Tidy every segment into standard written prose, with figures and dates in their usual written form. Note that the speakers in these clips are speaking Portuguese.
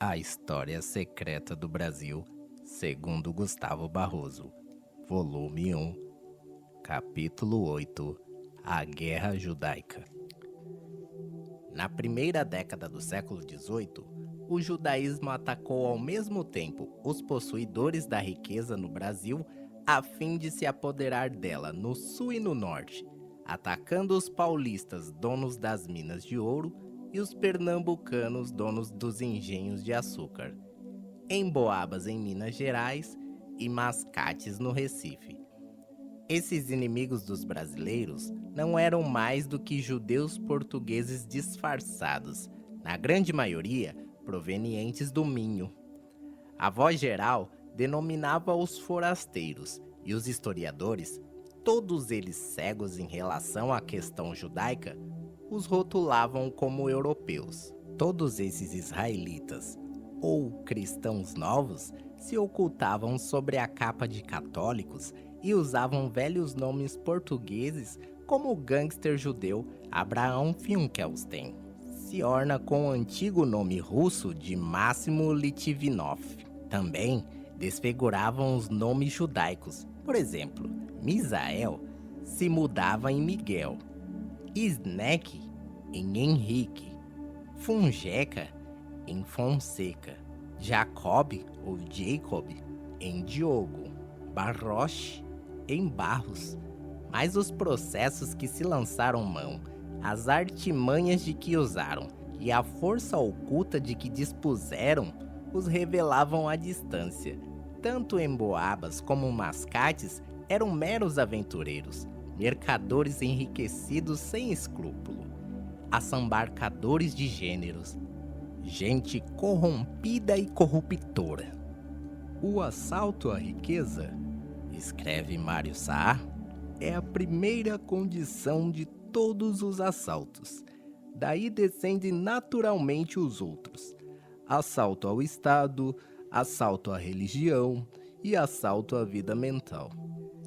A História Secreta do Brasil, segundo Gustavo Barroso, volume 1, capítulo 8, A Guerra Judaica. Na primeira década do século XVIII, o judaísmo atacou ao mesmo tempo os possuidores da riqueza no Brasil a fim de se apoderar dela no sul e no norte, atacando os paulistas, donos das minas de ouro, e os pernambucanos, donos dos engenhos de açúcar, Emboabas em Minas Gerais e Mascates no Recife. Esses inimigos dos brasileiros não eram mais do que judeus portugueses disfarçados, na grande maioria provenientes do Minho. A voz geral denominava-os forasteiros, e os historiadores, todos eles cegos em relação à questão judaica, os rotulavam como europeus. Todos esses israelitas, ou cristãos novos, se ocultavam sobre a capa de católicos e usavam velhos nomes portugueses como o gangster judeu Abraão Finkelstein. Se orna com o antigo nome russo de Máximo Litvinov. Também desfiguravam os nomes judaicos. Por exemplo, Misael se mudava em Miguel, Snack em Henrique, Funjeca em Fonseca, Jacob ou Jacob em Diogo, Barroche em Barros. Mas os processos que se lançaram mão, as artimanhas de que usaram e a força oculta de que dispuseram os revelavam à distância. Tanto Emboabas como Mascates eram meros aventureiros, mercadores enriquecidos sem escrúpulo, assambarcadores de gêneros, gente corrompida e corruptora. O assalto à riqueza, escreve Mário Saar, é a primeira condição de todos os assaltos. Daí descendem naturalmente os outros: assalto ao Estado, assalto à religião e assalto à vida mental.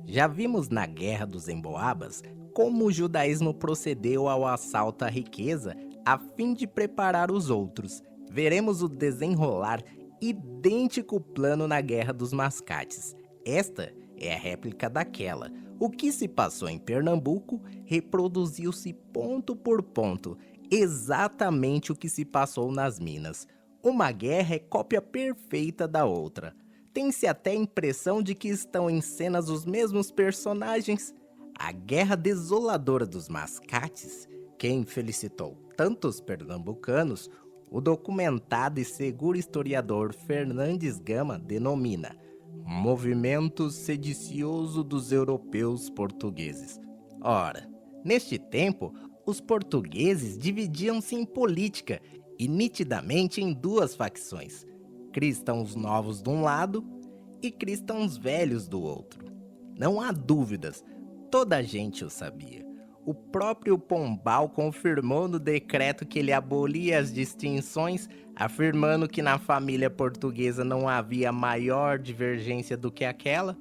Já vimos na Guerra dos Emboabas como o judaísmo procedeu ao assalto à riqueza a fim de preparar os outros. Veremos o desenrolar idêntico plano na Guerra dos Mascates. Esta é a réplica daquela. O que se passou em Pernambuco reproduziu-se ponto por ponto, exatamente o que se passou nas Minas. Uma guerra é cópia perfeita da outra. Tem-se até a impressão de que estão em cenas os mesmos personagens. A guerra desoladora dos Mascates, que infelicitou tantos pernambucanos, o documentado e seguro historiador Fernandes Gama denomina movimento sedicioso dos europeus portugueses. Ora, neste tempo, os portugueses dividiam-se em política e nitidamente em duas facções: cristãos novos de um lado e cristãos velhos do outro. Não há dúvidas, toda a gente o sabia. O próprio Pombal confirmou no decreto que ele abolia as distinções, afirmando que na família portuguesa não havia maior divergência do que aquela,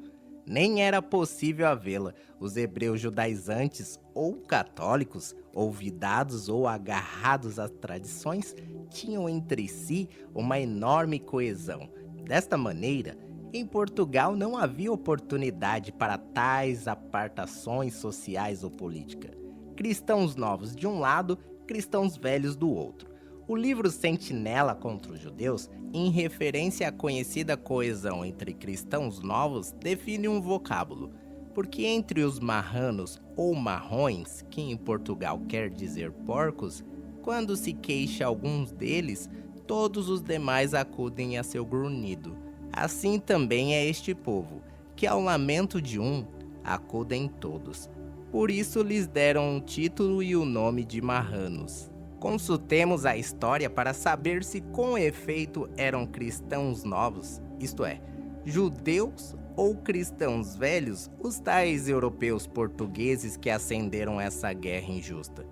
nem era possível havê-la. Os hebreus judaizantes, ou católicos, olvidados ou agarrados às tradições, tinham entre si uma enorme coesão. Desta maneira, em Portugal não havia oportunidade para tais apartações sociais ou políticas. Cristãos novos de um lado, cristãos velhos do outro. O livro Sentinela contra os Judeus, em referência à conhecida coesão entre cristãos novos, define um vocábulo, porque entre os marranos ou marrões, que em Portugal quer dizer porcos, quando se queixa alguns deles, todos os demais acudem a seu grunhido. Assim também é este povo, que ao lamento de um, acudem todos. Por isso lhes deram o título e o nome de marranos. Consultemos a história para saber se com efeito eram cristãos novos, isto é, judeus ou cristãos velhos, os tais europeus portugueses que acenderam essa guerra injusta.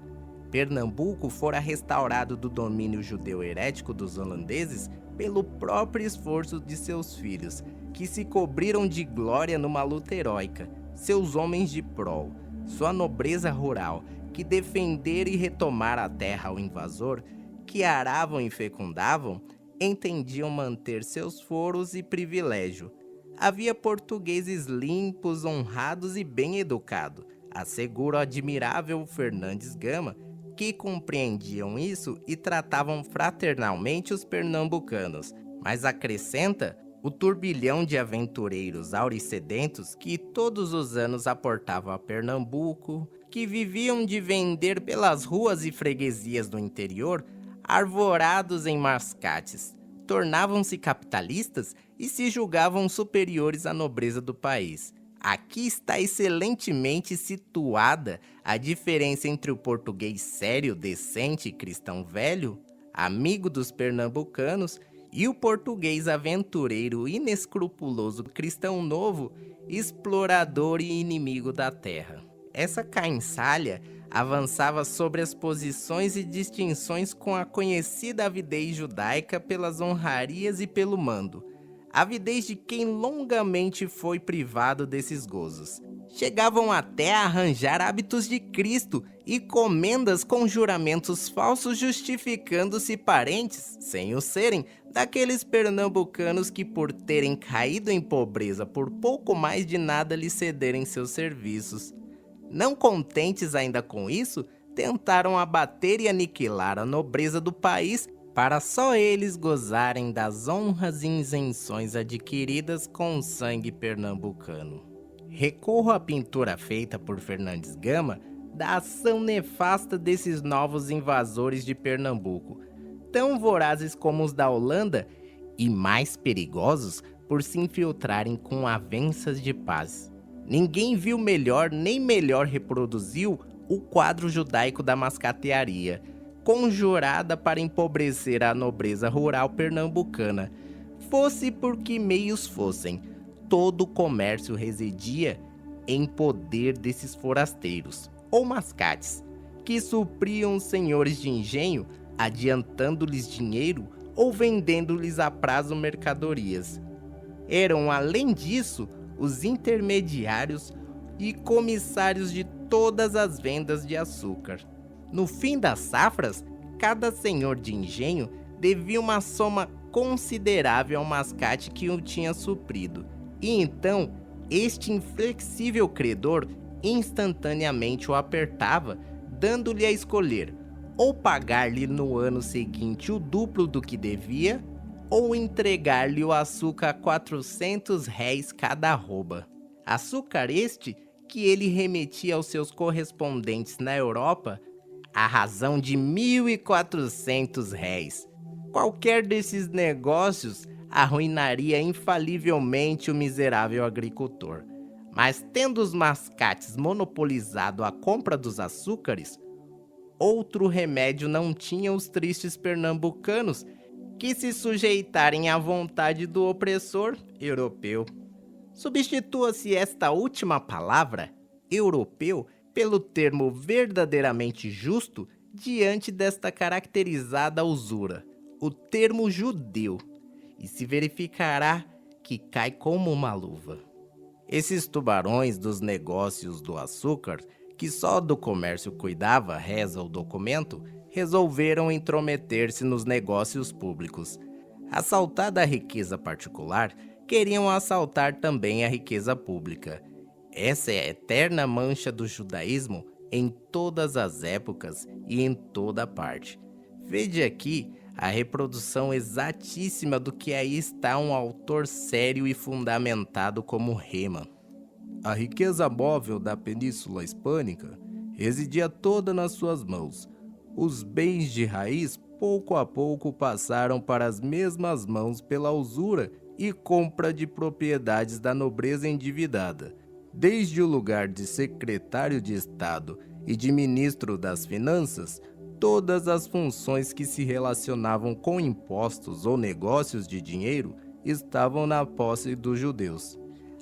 Pernambuco fora restaurado do domínio judeu herético dos holandeses pelo próprio esforço de seus filhos, que se cobriram de glória numa luta heróica, seus homens de prol, sua nobreza rural, que defenderam e retomaram a terra ao invasor, que aravam e fecundavam, entendiam manter seus foros e privilégio. Havia portugueses limpos, honrados e bem educados, assegura o admirável Fernandes Gama, que compreendiam isso e tratavam fraternalmente os pernambucanos, mas acrescenta o turbilhão de aventureiros auricedentos que todos os anos aportavam a Pernambuco, que viviam de vender pelas ruas e freguesias do interior, arvorados em mascates, tornavam-se capitalistas e se julgavam superiores à nobreza do país. Aqui está excelentemente situada a diferença entre o português sério, decente e cristão velho, amigo dos pernambucanos, e o português aventureiro, inescrupuloso, cristão novo, explorador e inimigo da terra. Essa cainsalha avançava sobre as posições e distinções com a conhecida avidez judaica pelas honrarias e pelo mando, avidez de quem longamente foi privado desses gozos. Chegavam até a arranjar hábitos de Cristo e comendas com juramentos falsos, justificando-se parentes, sem o serem, daqueles pernambucanos que, por terem caído em pobreza, por pouco mais de nada lhe cederem seus serviços. Não contentes ainda com isso, tentaram abater e aniquilar a nobreza do país para só eles gozarem das honras e isenções adquiridas com o sangue pernambucano. Recorro à pintura feita por Fernandes Gama da ação nefasta desses novos invasores de Pernambuco, tão vorazes como os da Holanda e mais perigosos por se infiltrarem com avenças de paz. Ninguém viu melhor nem melhor reproduziu o quadro judaico da mascatearia, conjurada para empobrecer a nobreza rural pernambucana. Fosse por que meios fossem, todo o comércio residia em poder desses forasteiros, ou mascates, que supriam os senhores de engenho, adiantando-lhes dinheiro ou vendendo-lhes a prazo mercadorias. Eram, além disso, os intermediários e comissários de todas as vendas de açúcar. No fim das safras, cada senhor de engenho devia uma soma considerável ao mascate que o tinha suprido, e então este inflexível credor instantaneamente o apertava, dando-lhe a escolher ou pagar-lhe no ano seguinte o duplo do que devia, ou entregar-lhe o açúcar a 400 réis cada arroba. Açúcar este que ele remetia aos seus correspondentes na Europa à razão de 1.400 réis. Qualquer desses negócios arruinaria infalivelmente o miserável agricultor. Mas tendo os mascates monopolizado a compra dos açúcares, outro remédio não tinham os tristes pernambucanos que se sujeitarem à vontade do opressor europeu. Substitua-se esta última palavra, europeu, pelo termo verdadeiramente justo diante desta caracterizada usura, o termo judeu, e se verificará que cai como uma luva. Esses tubarões dos negócios do açúcar, que só do comércio cuidava, reza o documento, resolveram intrometer-se nos negócios públicos. Assaltada a riqueza particular, queriam assaltar também a riqueza pública. Essa é a eterna mancha do judaísmo em todas as épocas e em toda parte. Vede aqui a reprodução exatíssima do que aí está um autor sério e fundamentado como Reman. A riqueza móvel da Península Hispânica residia toda nas suas mãos. Os bens de raiz pouco a pouco passaram para as mesmas mãos pela usura e compra de propriedades da nobreza endividada. Desde o lugar de secretário de Estado e de ministro das Finanças, todas as funções que se relacionavam com impostos ou negócios de dinheiro estavam na posse dos judeus.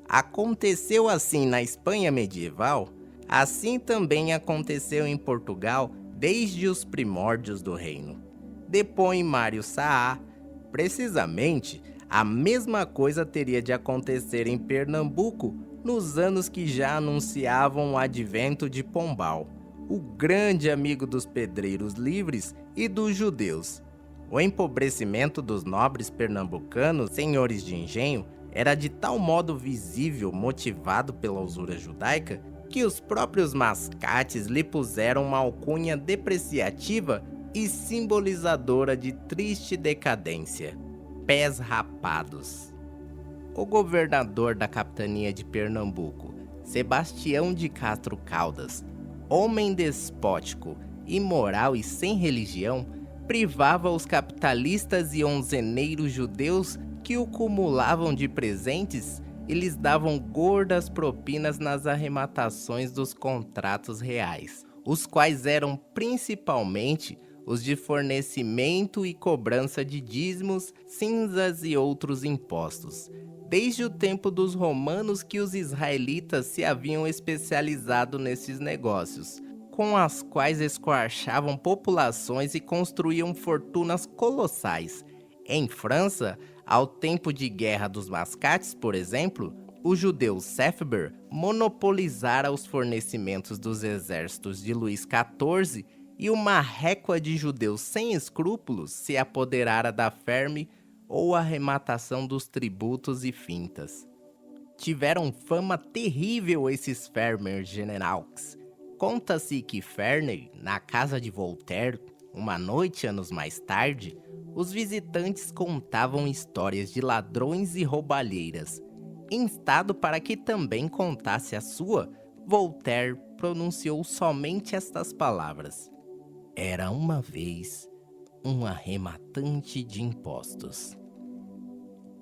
Aconteceu assim na Espanha medieval, assim também aconteceu em Portugal desde os primórdios do reino. Depõe Mário Saá, precisamente, a mesma coisa teria de acontecer em Pernambuco nos anos que já anunciavam o advento de Pombal, o grande amigo dos pedreiros livres e dos judeus. O empobrecimento dos nobres pernambucanos, senhores de engenho, era de tal modo visível, motivado pela usura judaica, que os próprios mascates lhe puseram uma alcunha depreciativa e simbolizadora de triste decadência: pés rapados. O governador da capitania de Pernambuco, Sebastião de Castro Caldas, homem despótico, imoral e sem religião, privava os capitalistas e onzeneiros judeus que o cumulavam de presentes e lhes davam gordas propinas nas arrematações dos contratos reais, os quais eram principalmente os de fornecimento e cobrança de dízimos, cinzas e outros impostos, desde o tempo dos romanos que os israelitas se haviam especializado nesses negócios, com as quais esquarchavam populações e construíam fortunas colossais. Em França, ao tempo de Guerra dos Mascates, por exemplo, o judeu Sefber monopolizara os fornecimentos dos exércitos de Luís XIV e uma récua de judeus sem escrúpulos se apoderara da ferme ou arrematação dos tributos e fintas. Tiveram fama terrível esses Fermers generaux. Conta-se que Ferney, na casa de Voltaire, uma noite anos mais tarde, os visitantes contavam histórias de ladrões e roubalheiras. Instado para que também contasse a sua, Voltaire pronunciou somente estas palavras: "Era uma vez um arrematante de impostos."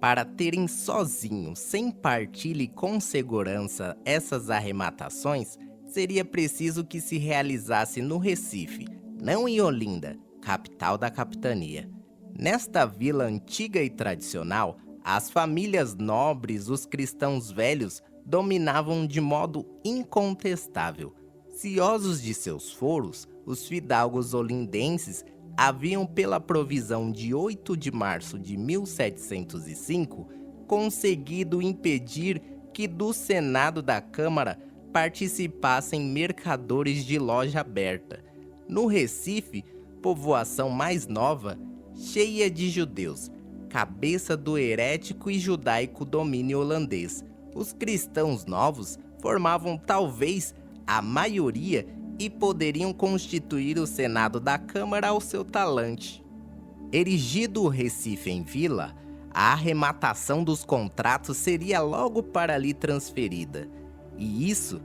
Para terem sozinho, sem partilha e com segurança essas arrematações, seria preciso que se realizasse no Recife, não em Olinda, capital da capitania. Nesta vila antiga e tradicional, as famílias nobres, os cristãos velhos, dominavam de modo incontestável. Ciosos de seus foros, os fidalgos olindenses haviam, pela provisão de 8 de março de 1705, conseguido impedir que do Senado da Câmara participassem mercadores de loja aberta. No Recife, povoação mais nova, cheia de judeus, cabeça do herético e judaico domínio holandês, os cristãos novos formavam talvez a maioria e poderiam constituir o Senado da Câmara ao seu talante. Erigido o Recife em vila, a arrematação dos contratos seria logo para ali transferida. E isso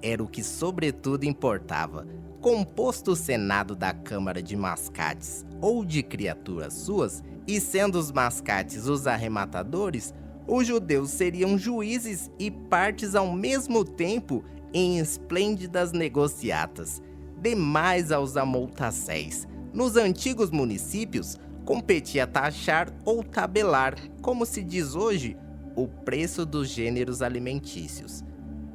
era o que sobretudo importava. Composto o Senado da Câmara de Mascates ou de criaturas suas, e sendo os mascates os arrematadores, os judeus seriam juízes e partes ao mesmo tempo em esplêndidas negociatas. Demais aos amoltacéis. Nos antigos municípios, competia taxar ou tabelar, como se diz hoje, o preço dos gêneros alimentícios.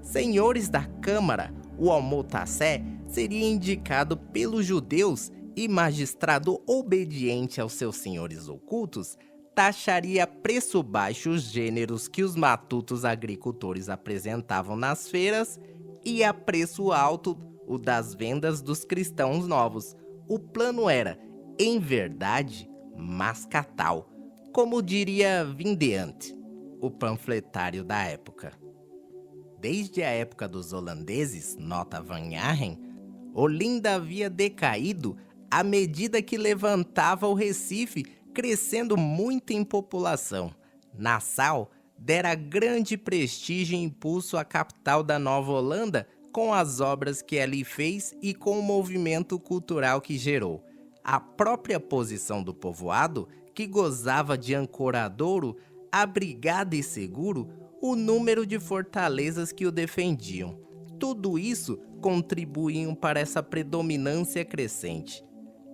Senhores da Câmara, o almotacé seria indicado pelos judeus e magistrado obediente aos seus senhores ocultos taxaria a preço baixo os gêneros que os matutos agricultores apresentavam nas feiras e a preço alto o das vendas dos cristãos novos. O plano era, em verdade, mascatal, como diria Vindeante, o panfletário da época. Desde a época dos holandeses, nota Van Aren, Olinda havia decaído à medida que levantava o Recife, crescendo muito em população. Nassau dera grande prestígio e impulso à capital da Nova Holanda com as obras que ali fez e com o movimento cultural que gerou. A própria posição do povoado, que gozava de ancoradouro, abrigado e seguro, o número de fortalezas que o defendiam. Tudo isso contribuíam para essa predominância crescente.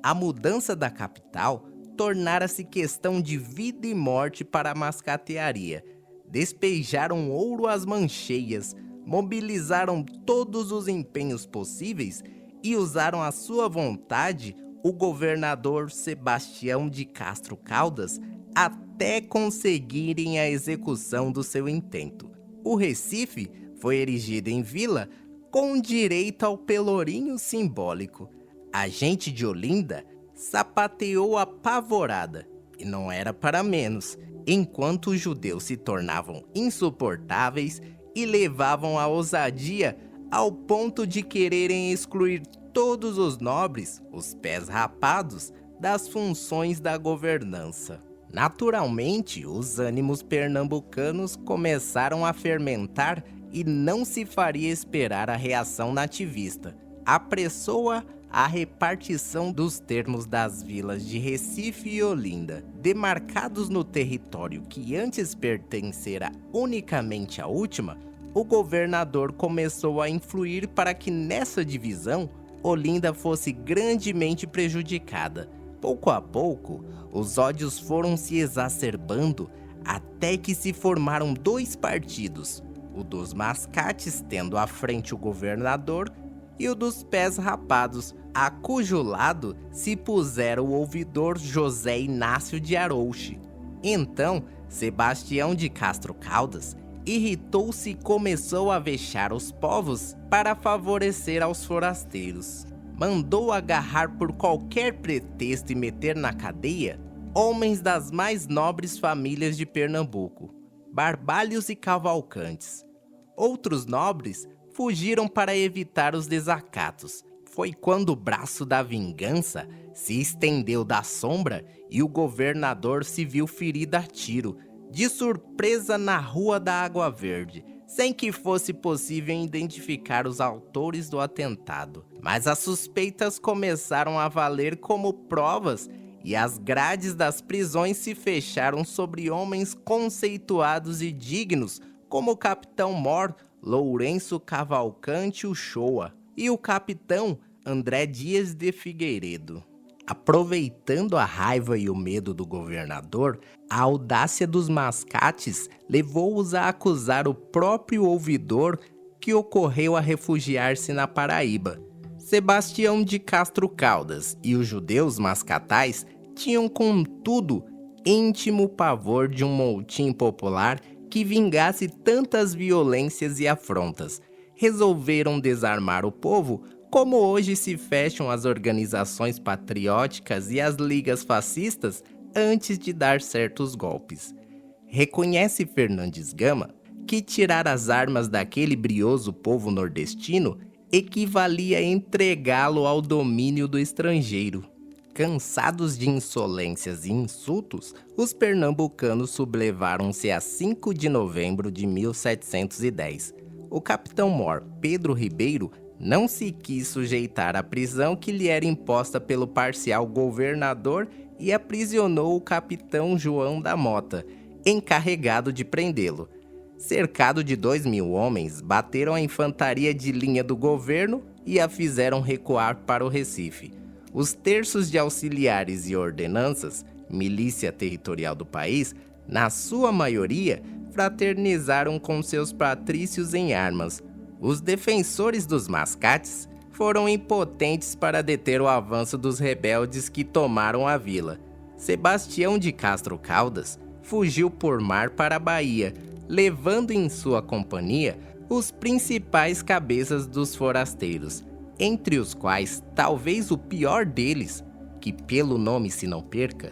A mudança da capital tornara-se questão de vida e morte para a mascatearia. Despejaram ouro às mancheias, mobilizaram todos os empenhos possíveis e usaram à sua vontade o governador Sebastião de Castro Caldas até conseguirem a execução do seu intento. O Recife foi erigido em vila com direito ao pelourinho simbólico. A gente de Olinda sapateou apavorada, e não era para menos, enquanto os judeus se tornavam insuportáveis e levavam a ousadia ao ponto de quererem excluir todos os nobres, os pés rapados, das funções da governança. Naturalmente, os ânimos pernambucanos começaram a fermentar e não se faria esperar a reação nativista. Apressou-a a repartição dos termos das vilas de Recife e Olinda, demarcados no território que antes pertencera unicamente à última. O governador começou a influir para que nessa divisão Olinda fosse grandemente prejudicada. Pouco a pouco, os ódios foram se exacerbando até que se formaram dois partidos, o dos mascates tendo à frente o governador e o dos pés rapados, a cujo lado se pusera o ouvidor José Inácio de Arouche. Então, Sebastião de Castro Caldas irritou-se e começou a vexar os povos para favorecer aos forasteiros. Mandou agarrar por qualquer pretexto e meter na cadeia homens das mais nobres famílias de Pernambuco, Barbalhos e Cavalcantes. Outros nobres fugiram para evitar os desacatos. Foi quando o braço da vingança se estendeu da sombra e o governador se viu ferido a tiro, de surpresa na Rua da Água Verde, sem que fosse possível identificar os autores do atentado. Mas as suspeitas começaram a valer como provas e as grades das prisões se fecharam sobre homens conceituados e dignos como o capitão Mor Lourenço Cavalcante Uchoa e o capitão André Dias de Figueiredo. Aproveitando a raiva e o medo do governador, a audácia dos mascates levou-os a acusar o próprio ouvidor que ocorreu a refugiar-se na Paraíba. Sebastião de Castro Caldas e os judeus mascatais tinham, contudo, íntimo pavor de um motim popular que vingasse tantas violências e afrontas. Resolveram desarmar o povo, como hoje se fecham as organizações patrióticas e as ligas fascistas antes de dar certos golpes. Reconhece Fernandes Gama que tirar as armas daquele brioso povo nordestino equivalia a entregá-lo ao domínio do estrangeiro. Cansados de insolências e insultos, os pernambucanos sublevaram-se a 5 de novembro de 1710. O capitão Mor Pedro Ribeiro não se quis sujeitar à prisão que lhe era imposta pelo parcial governador e aprisionou o capitão João da Mota, encarregado de prendê-lo. Cercado de 2.000 homens, bateram a infantaria de linha do governo e a fizeram recuar para o Recife. Os terços de auxiliares e ordenanças, milícia territorial do país, na sua maioria, fraternizaram com seus patrícios em armas. Os defensores dos mascates foram impotentes para deter o avanço dos rebeldes que tomaram a vila. Sebastião de Castro Caldas fugiu por mar para a Bahia, levando em sua companhia os principais cabeças dos forasteiros, entre os quais talvez o pior deles, que pelo nome se não perca,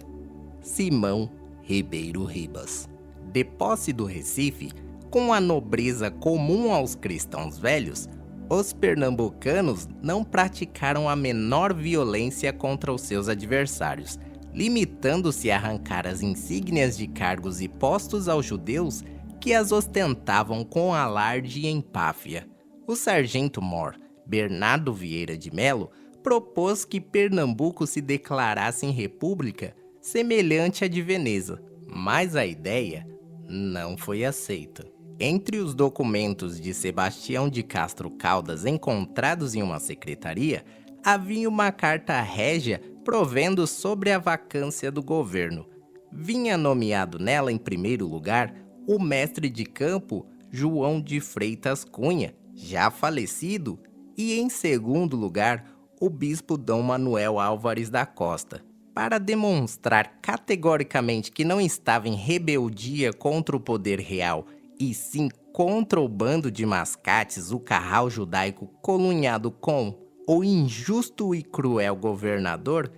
Simão Ribeiro Ribas. De posse do Recife, com a nobreza comum aos cristãos velhos, os pernambucanos não praticaram a menor violência contra os seus adversários, limitando-se a arrancar as insígnias de cargos e postos aos judeus que as ostentavam com alarde e empáfia. O sargento Mor Bernardo Vieira de Melo propôs que Pernambuco se declarasse em república semelhante à de Veneza, mas a ideia não foi aceita. Entre os documentos de Sebastião de Castro Caldas encontrados em uma secretaria, havia uma carta régia provendo sobre a vacância do governo. Vinha nomeado nela em primeiro lugar o mestre de campo João de Freitas Cunha, já falecido, e em segundo lugar o bispo Dom Manuel Álvares da Costa. Para demonstrar categoricamente que não estava em rebeldia contra o poder real e sim contra o bando de mascates, o carral judaico colunhado com o injusto e cruel governador,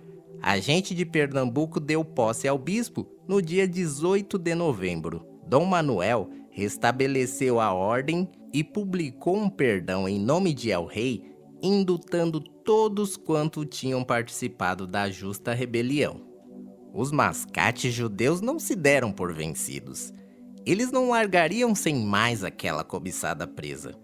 A gente de Pernambuco deu posse ao bispo no dia 18 de novembro. Dom Manuel restabeleceu a ordem e publicou um perdão em nome de El-Rei, indultando todos quanto tinham participado da justa rebelião. Os mascates judeus não se deram por vencidos. Eles não largariam sem mais aquela cobiçada presa.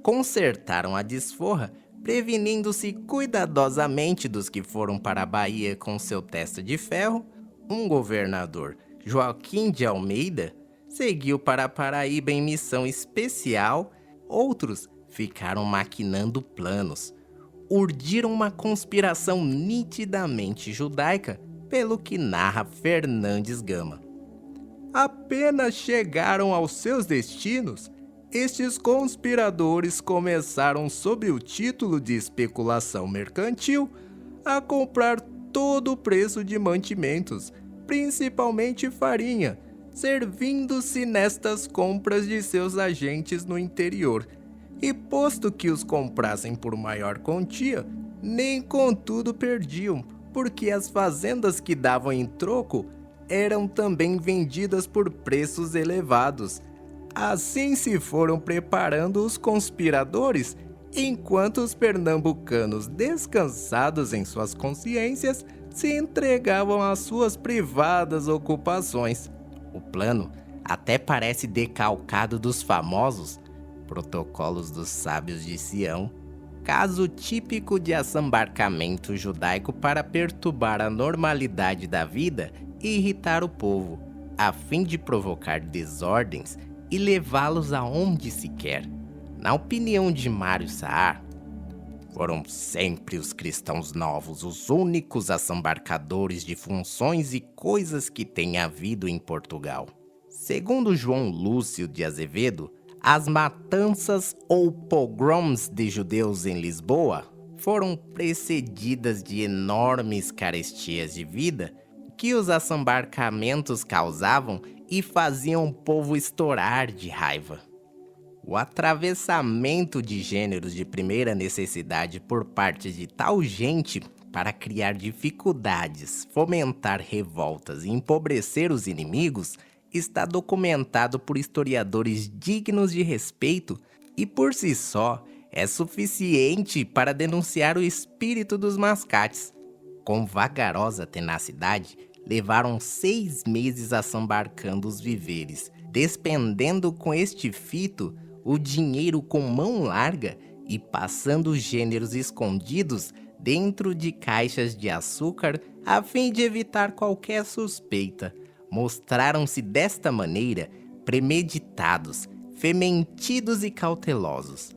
Consertaram a desforra, prevenindo-se cuidadosamente dos que foram para a Bahia com seu testa de ferro. Um governador, Joaquim de Almeida, seguiu para a Paraíba em missão especial. Outros ficaram maquinando planos. Urdiram uma conspiração nitidamente judaica, pelo que narra Fernandes Gama. Apenas chegaram aos seus destinos, estes conspiradores começaram, sob o título de especulação mercantil, a comprar todo o preço de mantimentos, principalmente farinha, servindo-se nestas compras de seus agentes no interior. E posto que os comprassem por maior quantia, nem contudo perdiam, porque as fazendas que davam em troco eram também vendidas por preços elevados. Assim se foram preparando os conspiradores, enquanto os pernambucanos, descansados em suas consciências, se entregavam às suas privadas ocupações. O plano até parece decalcado dos famosos protocolos dos sábios de Sião, caso típico de assambarcamento judaico para perturbar a normalidade da vida e irritar o povo, a fim de provocar desordens e levá-los aonde se quer. Na opinião de Mário Saar, foram sempre os cristãos novos os únicos assambarcadores de funções e coisas que tem havido em Portugal. Segundo João Lúcio de Azevedo, as matanças ou pogroms de judeus em Lisboa foram precedidas de enormes carestias de vida que os assambarcamentos causavam e faziam o povo estourar de raiva. O atravessamento de gêneros de primeira necessidade por parte de tal gente para criar dificuldades, fomentar revoltas e empobrecer os inimigos está documentado por historiadores dignos de respeito e por si só é suficiente para denunciar o espírito dos mascates. Com vagarosa tenacidade, levaram 6 meses assambarcando os víveres, despendendo com este fito o dinheiro com mão larga e passando gêneros escondidos dentro de caixas de açúcar a fim de evitar qualquer suspeita. Mostraram-se desta maneira premeditados, fementidos e cautelosos.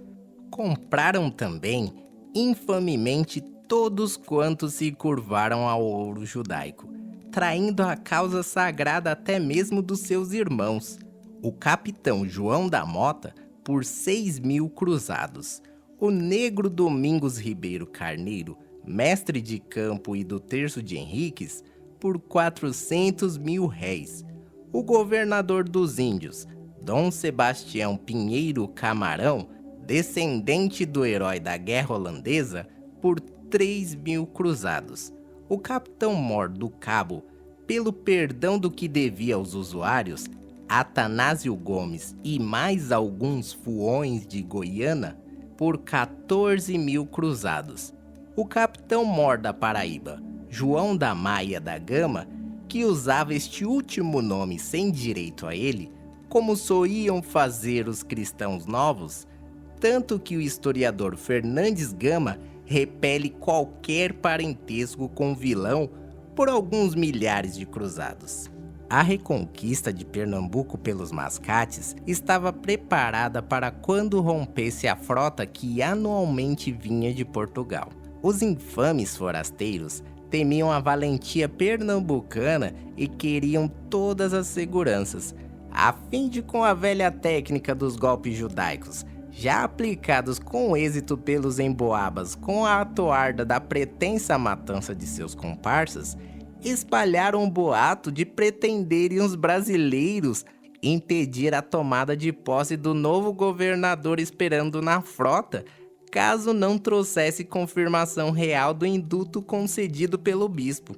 Compraram também infamemente todos quantos se curvaram ao ouro judaico, traindo a causa sagrada até mesmo dos seus irmãos. O capitão João da Mota por 6.000 cruzados, o negro Domingos Ribeiro Carneiro, mestre de campo e do terço de Henriques, por 400.000 réis, o governador dos índios, Dom Sebastião Pinheiro Camarão, descendente do herói da guerra holandesa, por 3.000 cruzados, o capitão Mor do Cabo, pelo perdão do que devia aos usuários, Atanásio Gomes e mais alguns fuões de Goiânia, por 14.000 cruzados, o capitão Mor da Paraíba, João da Maia da Gama, que usava este último nome sem direito a ele, como soliam fazer os cristãos novos, tanto que o historiador Fernandes Gama repele qualquer parentesco com o vilão por alguns milhares de cruzados. A reconquista de Pernambuco pelos mascates estava preparada para quando rompesse a frota que anualmente vinha de Portugal. Os infames forasteiros temiam a valentia pernambucana e queriam todas as seguranças, a fim de, com a velha técnica dos golpes judaicos, já aplicados com êxito pelos emboabas com a atoarda da pretensa matança de seus comparsas, espalharam um boato de pretenderem os brasileiros impedir a tomada de posse do novo governador esperando na frota, caso não trouxesse confirmação real do indulto concedido pelo bispo.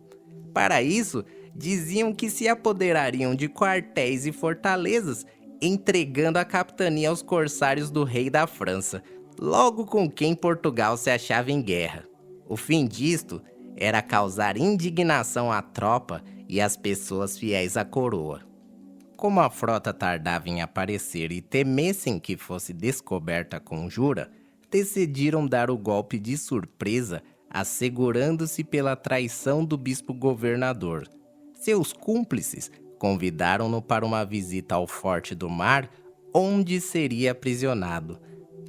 Para isso, diziam que se apoderariam de quartéis e fortalezas, entregando a capitania aos corsários do rei da França, logo com quem Portugal se achava em guerra. O fim disto era causar indignação à tropa e às pessoas fiéis à coroa. Como a frota tardava em aparecer e temessem que fosse descoberta a conjura, decidiram dar o golpe de surpresa, assegurando-se pela traição do bispo-governador. Seus cúmplices convidaram-no para uma visita ao Forte do Mar, onde seria aprisionado.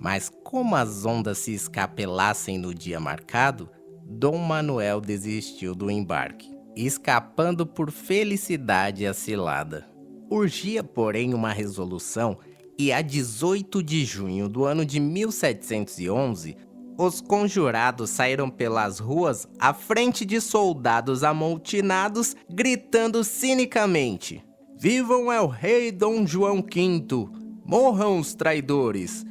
Mas como as ondas se escapelassem no dia marcado, Dom Manuel desistiu do embarque, escapando por felicidade à cilada. Urgia, porém, uma resolução e a 18 de junho do ano de 1711, os conjurados saíram pelas ruas à frente de soldados amotinados, gritando cinicamente: "Vivam el rei Dom João V! Morram os traidores!",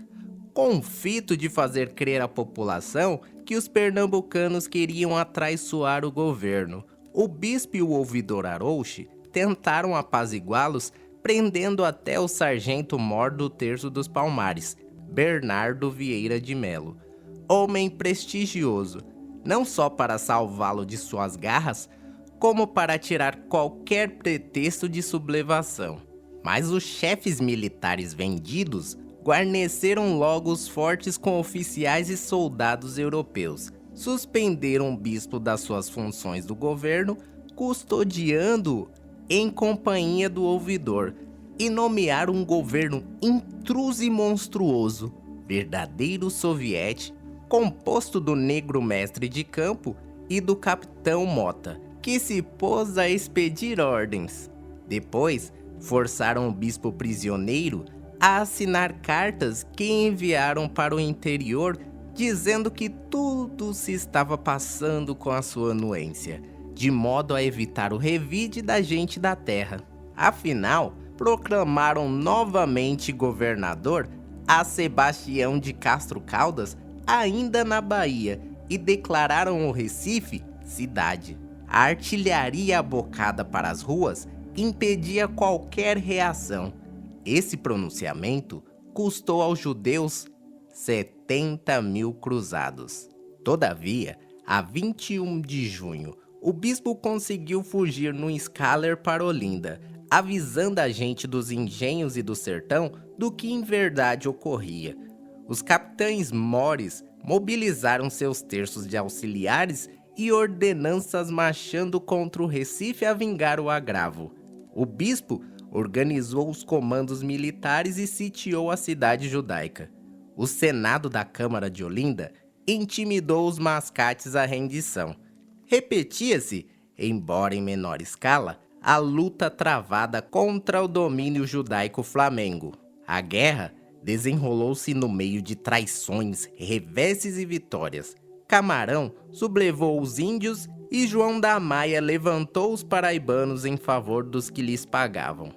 confito de fazer crer à população que os pernambucanos queriam atraiçoar o governo. O bispo e o ouvidor Arouche tentaram apaziguá-los, prendendo até o sargento-mor do Terço dos Palmares, Bernardo Vieira de Melo, homem prestigioso, não só para salvá-lo de suas garras, como para tirar qualquer pretexto de sublevação. Mas os chefes militares vendidos guarneceram logo os fortes com oficiais e soldados europeus, suspenderam o bispo das suas funções do governo, custodiando-o em companhia do ouvidor, e nomearam um governo intruso e monstruoso, verdadeiro soviete, composto do negro mestre de campo e do capitão Mota, que se pôs a expedir ordens. Depois, forçaram o bispo prisioneiro a assinar cartas que enviaram para o interior, dizendo que tudo se estava passando com a sua anuência, de modo a evitar o revide da gente da terra. Afinal, proclamaram novamente governador a Sebastião de Castro Caldas, ainda na Bahia, e declararam o Recife cidade. A artilharia abocada para as ruas impedia qualquer reação. Esse pronunciamento custou aos judeus 70.000 cruzados. Todavia, a 21 de junho, o bispo conseguiu fugir num Scaler para Olinda, avisando a gente dos engenhos e do sertão do que em verdade ocorria. Os capitães mores mobilizaram seus terços de auxiliares e ordenanças marchando contra o Recife a vingar o agravo. O bispo organizou os comandos militares e sitiou a cidade judaica. O Senado da Câmara de Olinda intimidou os mascates à rendição. Repetia-se, embora em menor escala, a luta travada contra o domínio judaico-flamengo. A guerra desenrolou-se no meio de traições, reveses e vitórias. Camarão sublevou os índios e João da Maia levantou os paraibanos em favor dos que lhes pagavam.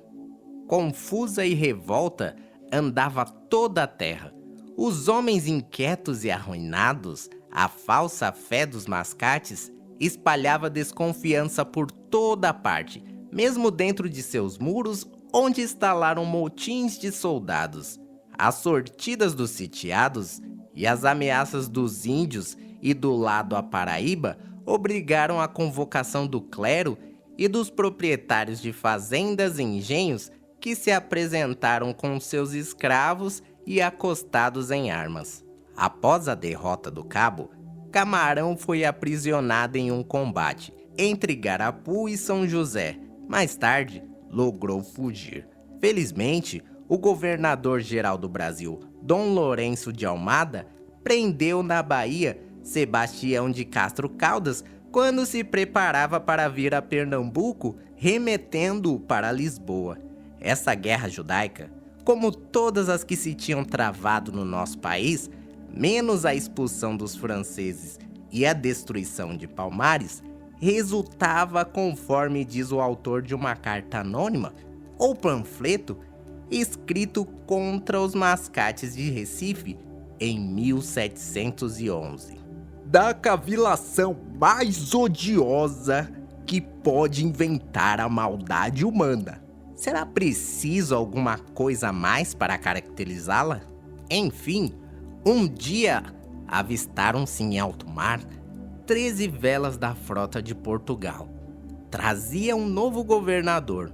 Confusa e revolta andava toda a terra. Os homens inquietos e arruinados, a falsa fé dos mascates, espalhava desconfiança por toda parte, mesmo dentro de seus muros, onde instalaram motins de soldados. As sortidas dos sitiados e as ameaças dos índios e do lado a Paraíba obrigaram a convocação do clero e dos proprietários de fazendas e engenhos que se apresentaram com seus escravos e acostados em armas. Após a derrota do Cabo, Camarão foi aprisionado em um combate entre Garapu e São José. Mais tarde, logrou fugir. Felizmente, o governador-geral do Brasil, Dom Lourenço de Almada, prendeu na Bahia Sebastião de Castro Caldas quando se preparava para vir a Pernambuco, remetendo-o para Lisboa. Essa guerra judaica, como todas as que se tinham travado no nosso país, menos a expulsão dos franceses e a destruição de Palmares, resultava, conforme diz o autor de uma carta anônima ou panfleto, escrito contra os mascates de Recife em 1711. Da cavilação mais odiosa que pode inventar a maldade humana. Será preciso alguma coisa a mais para caracterizá-la? Enfim, um dia avistaram-se em alto mar 13 velas da frota de Portugal. Trazia um novo governador,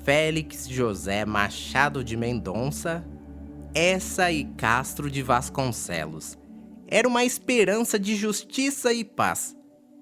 Félix José Machado de Mendonça, Essa e Castro de Vasconcelos. Era uma esperança de justiça e paz.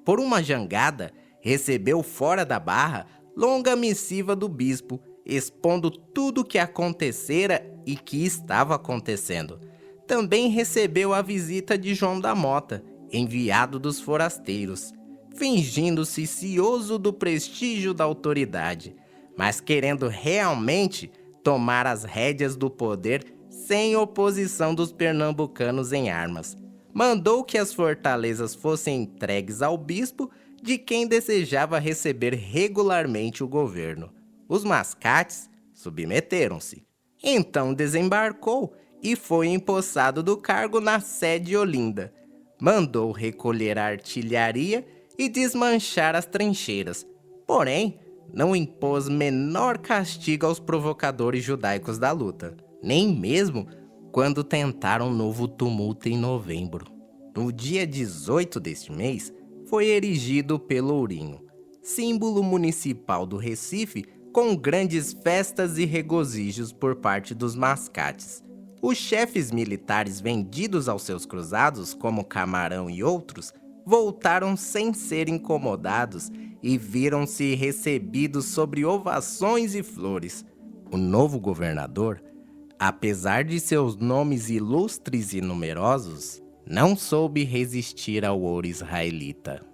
Por uma jangada, recebeu fora da barra longa missiva do bispo, expondo tudo o que acontecera e que estava acontecendo. Também recebeu a visita de João da Mota, enviado dos forasteiros, fingindo-se cioso do prestígio da autoridade, mas querendo realmente tomar as rédeas do poder sem oposição dos pernambucanos em armas. Mandou que as fortalezas fossem entregues ao bispo, de quem desejava receber regularmente o governo. Os mascates submeteram-se. Então desembarcou e foi empossado do cargo na sede de Olinda. Mandou recolher a artilharia e desmanchar as trincheiras. Porém, não impôs menor castigo aos provocadores judaicos da luta, nem mesmo quando tentaram novo tumulto em novembro. No dia 18 deste mês, foi erigido o Pelourinho, símbolo municipal do Recife, com grandes festas e regozijos por parte dos mascates. Os chefes militares vendidos aos seus cruzados, como Camarão e outros, voltaram sem ser incomodados e viram-se recebidos sobre ovações e flores. O novo governador, apesar de seus nomes ilustres e numerosos, não soube resistir ao ouro israelita.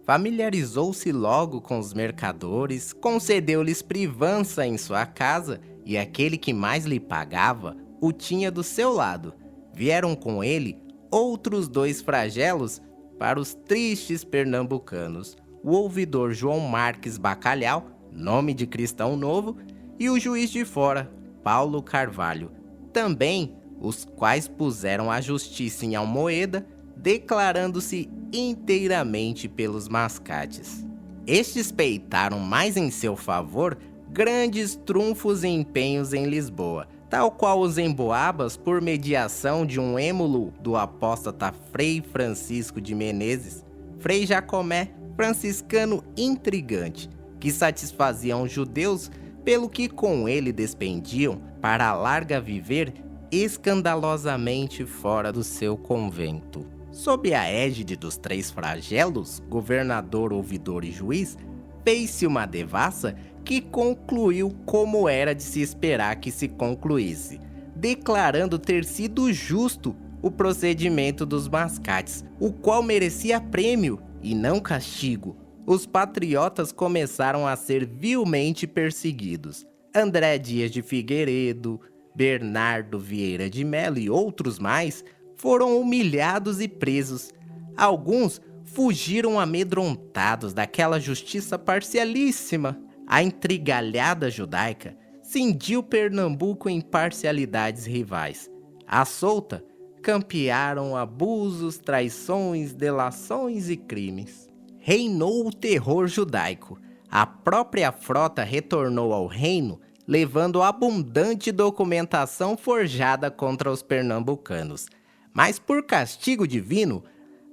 Familiarizou-se logo com os mercadores, concedeu-lhes privança em sua casa e aquele que mais lhe pagava o tinha do seu lado. Vieram com ele outros 2 flagelos para os tristes pernambucanos, o ouvidor João Marques Bacalhau, nome de cristão novo, e o juiz de fora, Paulo Carvalho, também os quais puseram a justiça em Almoeda, declarando-se inteiramente pelos mascates. Estes peitaram mais em seu favor grandes trunfos e empenhos em Lisboa, tal qual os emboabas por mediação de um êmulo do apóstata Frei Francisco de Menezes, Frei Jacomé, franciscano intrigante, que satisfaziam os judeus pelo que com ele despendiam para a larga viver escandalosamente fora do seu convento. Sob a égide dos 3 flagelos, governador, ouvidor e juiz, fez-se uma devassa que concluiu como era de se esperar que se concluísse, declarando ter sido justo o procedimento dos mascates, o qual merecia prêmio e não castigo. Os patriotas começaram a ser vilmente perseguidos. André Dias de Figueiredo, Bernardo Vieira de Mello e outros mais foram humilhados e presos. Alguns fugiram amedrontados daquela justiça parcialíssima. A intrigalhada judaica cindiu Pernambuco em parcialidades rivais. À solta, campearam abusos, traições, delações e crimes. Reinou o terror judaico. A própria frota retornou ao reino, levando abundante documentação forjada contra os pernambucanos. Mas por castigo divino,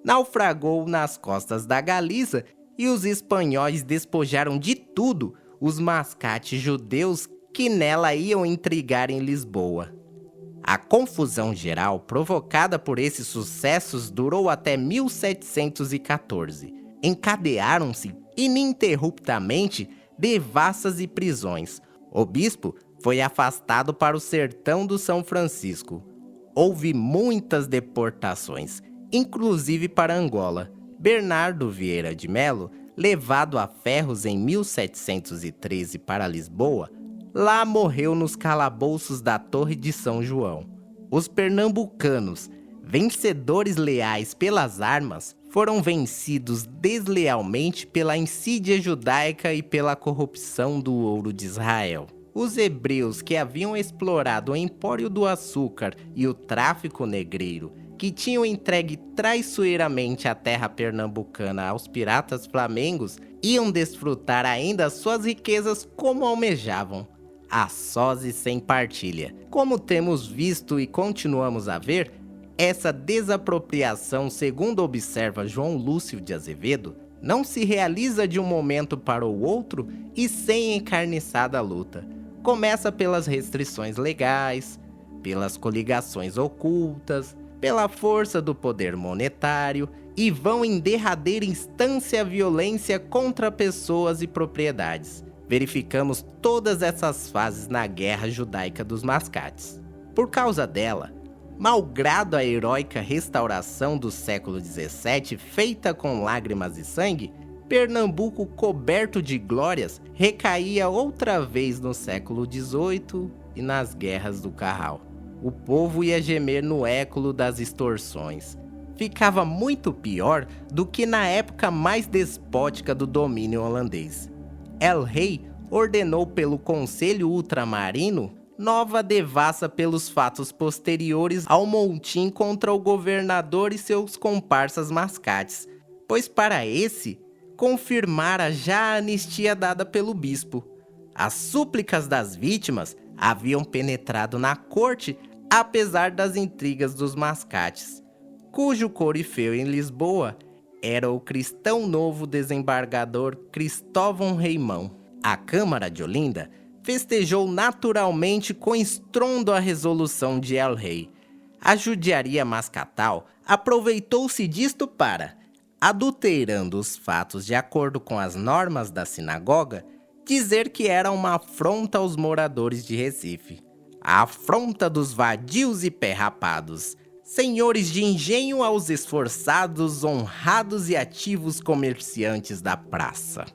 naufragou nas costas da Galiza e os espanhóis despojaram de tudo os mascates judeus que nela iam intrigar em Lisboa. A confusão geral provocada por esses sucessos durou até 1714. Encadearam-se ininterruptamente devassas e prisões. O bispo foi afastado para o sertão do São Francisco. Houve muitas deportações, inclusive para Angola. Bernardo Vieira de Mello, levado a ferros em 1713 para Lisboa, lá morreu nos calabouços da Torre de São João. Os pernambucanos, vencedores leais pelas armas, foram vencidos deslealmente pela insídia judaica e pela corrupção do ouro de Israel. Os hebreus que haviam explorado o empório do açúcar e o tráfico negreiro que tinham entregue traiçoeiramente a terra pernambucana aos piratas flamengos, iam desfrutar ainda suas riquezas como almejavam, a sós e sem partilha. Como temos visto e continuamos a ver, essa desapropriação, segundo observa João Lúcio de Azevedo, não se realiza de um momento para o outro e sem encarniçada luta. Começa pelas restrições legais, pelas coligações ocultas, pela força do poder monetário e vão em derradeira instância a violência contra pessoas e propriedades. Verificamos todas essas fases na Guerra Judaica dos Mascates. Por causa dela, malgrado a heróica restauração do século XVII feita com lágrimas e sangue, Pernambuco, coberto de glórias, recaía outra vez no século XVIII e nas guerras do Carral. O povo ia gemer no éculo das extorsões. Ficava muito pior do que na época mais despótica do domínio holandês. El-Rei ordenou pelo Conselho Ultramarino nova devassa pelos fatos posteriores ao montim contra o governador e seus comparsas mascates, pois para esse confirmara já a anistia dada pelo bispo. As súplicas das vítimas haviam penetrado na corte apesar das intrigas dos mascates, cujo corifeu em Lisboa era o cristão novo desembargador Cristóvão Reimão. A Câmara de Olinda festejou naturalmente com estrondo a resolução de El-Rei. A judiaria mascatal aproveitou-se disto para, adulterando os fatos de acordo com as normas da sinagoga, dizer que era uma afronta aos moradores de Recife. A afronta dos vadios e perrapados, senhores de engenho aos esforçados, honrados e ativos comerciantes da praça.